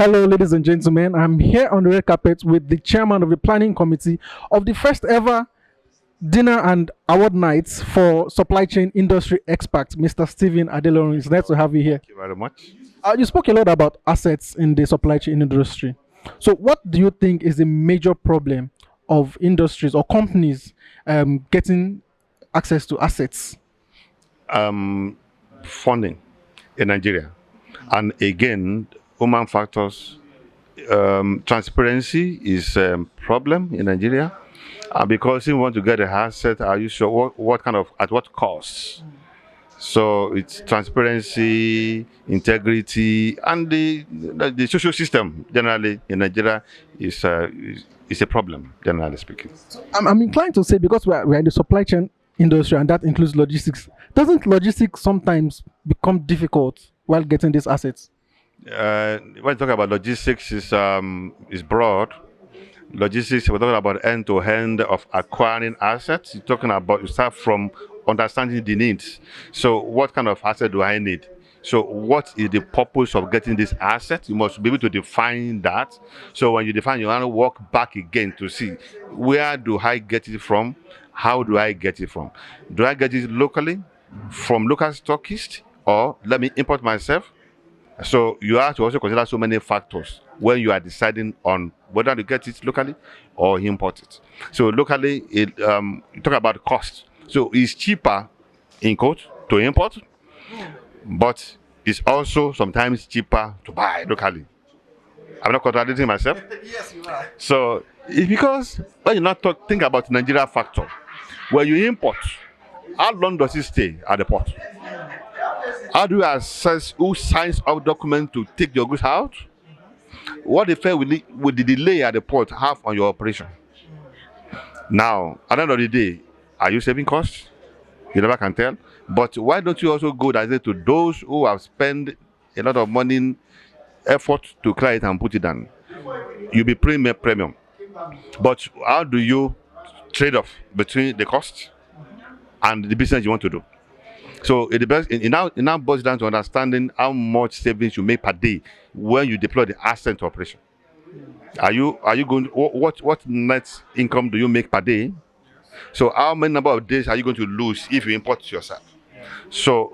Hello, ladies and gentlemen. I'm here on the red carpet with the chairman of the planning committee of the first ever dinner and award nights for supply chain industry experts, Mr. Steven Adeloro. It's nice to have you here. Thank you very much. You spoke a lot about assets in the supply chain industry. So, what do you think is the major problem of industries or companies getting access to assets? Um, Funding in Nigeria, and again, human factors. Transparency is a problem in Nigeria, because if you want to get a asset, are you sure what kind of at what cost? So it's transparency, integrity, and the social system generally in Nigeria is a problem, generally speaking. I'm inclined to say because we're in the supply chain industry and that includes logistics. Doesn't logistics sometimes become difficult while getting these assets? When you talk about logistics, is broad. Logistics, we're talking about end-to-end of acquiring assets. You're talking about you start from understanding the needs. So, what kind of asset do I need? So, what is the purpose of getting this asset? You must be able to define that. So, when you define, you want to walk back again to see where do I get it from? How do I get it from? Do I get it locally from local stockists, or let me import myself? So you have to also consider so many factors when you are deciding on whether to get it locally or import it. So locally, you talk about cost. So it's cheaper in quote to import, but it's also sometimes cheaper to buy locally. I'm not contradicting myself. Yes, you are. So it's because when you not think about Nigeria factor, when you import, how long does it stay at the port? How do you assess who signs up document to take your goods out? What effect will the delay at the port have on your operation? Now, at the end of the day, are you saving costs? You never can tell. But why don't you also go direct to those who have spent a lot of money, effort to clear it and put it down? You'll be paying a premium. But how do you trade off between the cost and the business you want to do? So it depends. It now boils down to understanding how much savings you make per day when you deploy the asset to operation. Are you going? What net income do you make per day? So how many number of days are you going to lose if you import yourself? So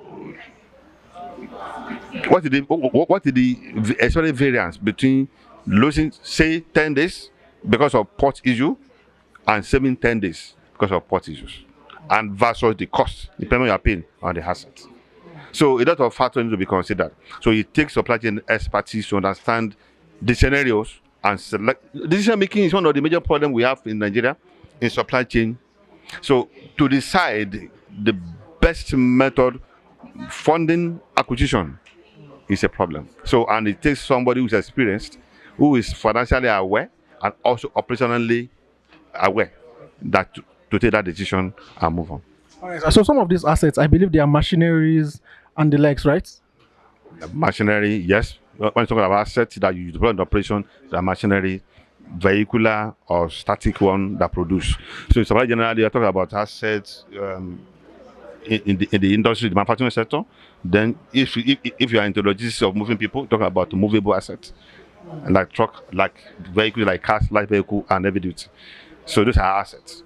what is the actual variance between losing say 10 days because of port issue and saving 10 days because of port issues? And versus the cost, the payment you are paying on the assets. So a lot of factors need to be considered. So it takes supply chain expertise to understand the scenarios and select. Decision making is one of the major problems we have in Nigeria in supply chain. So to decide the best method, funding acquisition is a problem. So and it takes somebody who's experienced, who is financially aware and also operationally aware that to take that decision and move on. All right. So some of these assets, I believe they are machineries and the likes, right? Machinery, yes. When you're talking about assets that you deploy in operation, the machinery, vehicular or static one that produce. So in supply generally, you're talking about assets in the industry, the manufacturing sector. Then if you are into logistics of moving people, talking about movable assets, like truck, like vehicle, like cars, light vehicle, and heavy duty. So those are assets.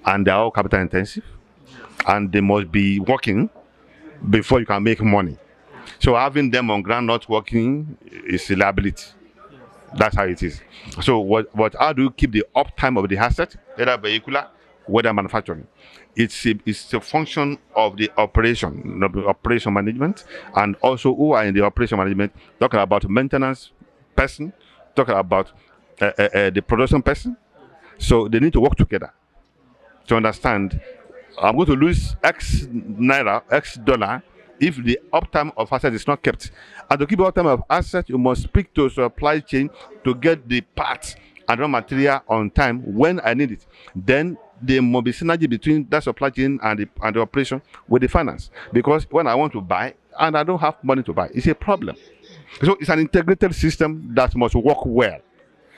And they're all capital intensive, and they must be working before you can make money. So having them on ground not working is a liability. That's how it is. So what how do you keep the uptime of the asset, whether vehicular, whether manufacturing? It's a function of the operation management, and also who are in the operation management, talking about maintenance person, talking about the production person. So they need to work together to understand, I'm going to lose X naira, X dollar if the uptime of asset is not kept. And to keep the uptime of asset, you must speak to supply chain to get the parts and raw material on time when I need it. Then there must be synergy between that supply chain and the operation with the finance. Because when I want to buy and I don't have money to buy, it's a problem. So it's an integrated system that must work well.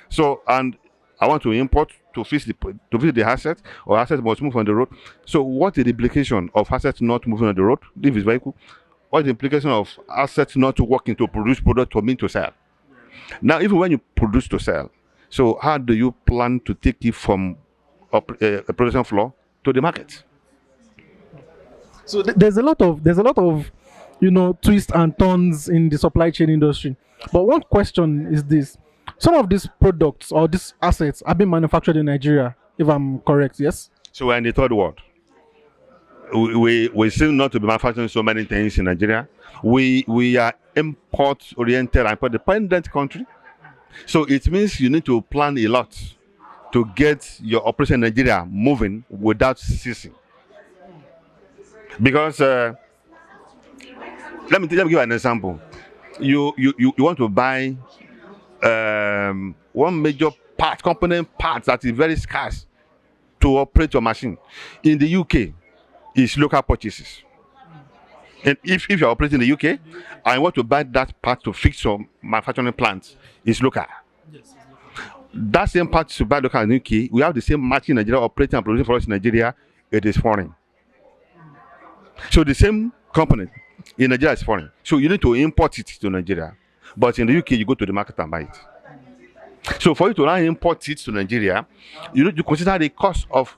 So, and I want to import to fix the asset, or asset must move on the road. So what is the implication of assets not moving on the road, if it's vehicle? What is the implication of assets not working to produce product for me to sell? Now, even when you produce to sell, so how do you plan to take it from a production floor to the market? So there's a lot of twists and turns in the supply chain industry. But one question is this: some of these products or these assets are being manufactured in Nigeria, if I'm correct. Yes. So we're in the third world. We seem not to be manufacturing so many things in Nigeria. We are import oriented and import dependent country. So it means you need to plan a lot to get your operation in Nigeria moving without ceasing. Because let me give you an example. You want to buy one major component part that is very scarce to operate your machine. In the UK, is local purchases. And if you're operating in the UK and you want to buy that part to fix your manufacturing plant, it's local. That same part to buy local in the UK, we have the same machine in Nigeria operating and producing for us in Nigeria, it is foreign. So the same component in Nigeria is foreign. So you need to import it to Nigeria. But in the UK, you go to the market and buy it. So for you to now import it to Nigeria, you need to consider the cost of,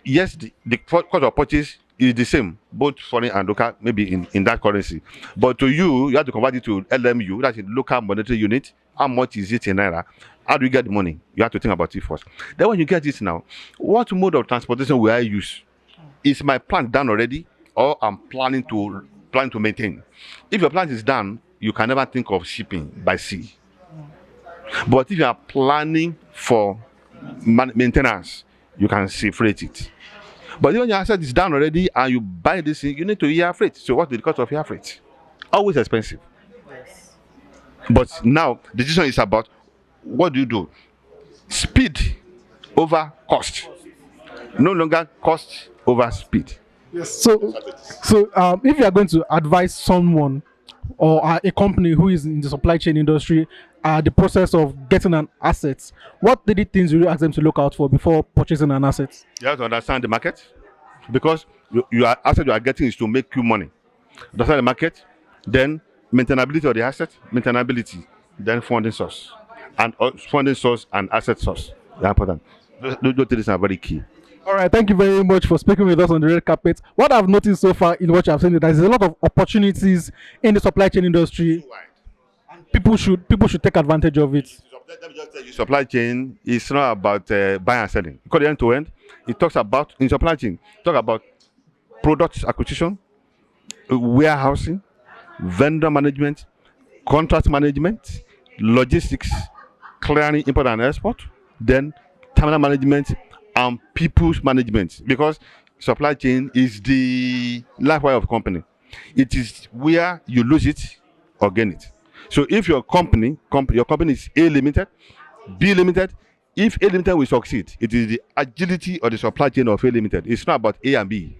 yes, the cost of purchase is the same, both foreign and local, maybe in that currency. But to you have to convert it to LMU, that's a local monetary unit. How much is it in Naira? How do you get the money? You have to think about it first. Then when you get it now, what mode of transportation will I use? Is my plant done already, or I'm planning to maintain? If your plant is done, you can never think of shipping by sea. But if you are planning for maintenance, you can sea freight it. But when your asset is done already and you buy this thing, you need to air freight. So what's the cost of air freight? Always expensive. Yes. But now the decision is about what do you do? Speed over cost. No longer cost over speed. Yes. So if you are going to advise someone or a company who is in the supply chain industry, the process of getting an asset, what are the things you ask them to look out for before purchasing an asset? You have to understand the market, because asset you are getting is to make you money. Understand the market, then maintainability of the asset, then funding source, and funding source and asset source. They're important. Those things are very key. All right, thank you very much for speaking with us on the red carpet. What I've noticed so far in what you have said is there's a lot of opportunities in the supply chain industry, and people should take advantage of it. Let me just tell you, supply chain is not about buying and selling. Because end to end, it talks about, in supply chain, talk about product acquisition, warehousing, vendor management, contract management, logistics, clearing, import and export, then terminal management, and people's management. Because supply chain is the lifewire of company. It is where you lose it or gain it. So if your company is A limited, B limited, if A limited will succeed, it is the agility of the supply chain of A limited. It's not about A and B.